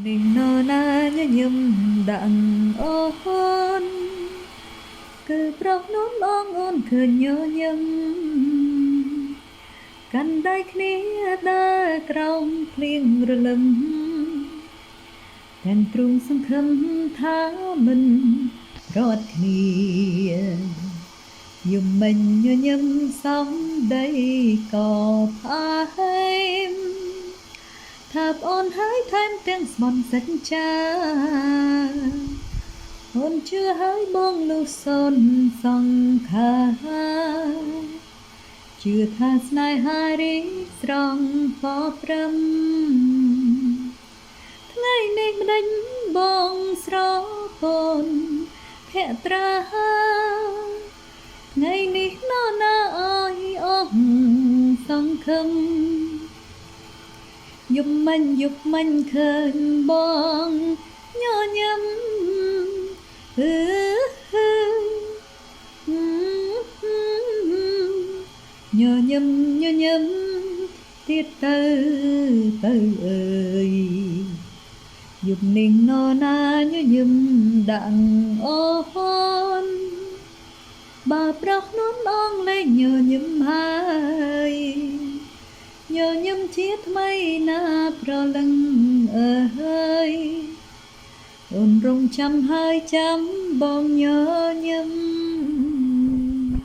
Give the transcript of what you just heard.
Ninh nô na nhớ nhầm đặng ô hôn cứ prok nón ong ôn thừa nhớ nhầm căn đai khné đaក្រោម ភ្លៀង រលឹម ទាំងទ្រូងសង្ឃឹមថាមិនរត់គ្នាយំមិញញញឹមសំដីក៏ផ្អែមថាប្អូនហើយថែមទាំងស្មន់សច្ចាអូនជឿហើយបងលុះសូនសង្ខារជឿថាស្នេហារីកស្រង់ពព្រឹមថ្ងៃនេះម្ដេចបងស្រពនភក្ត្រាថ្ងៃនេះនរណាអើយអស់សង្ឃឹមយប់មិញឃើញបងញញឹមញញឹមទៀតទៅអើយយប់នេះនរណាញញឹមដាក់អូនបើប្រុសនោះអងលេងញញឹមហើយញញឹមជាថ្មីណាប្រលឹងអើយអូនរងចាំហើយចាំបងញញឹម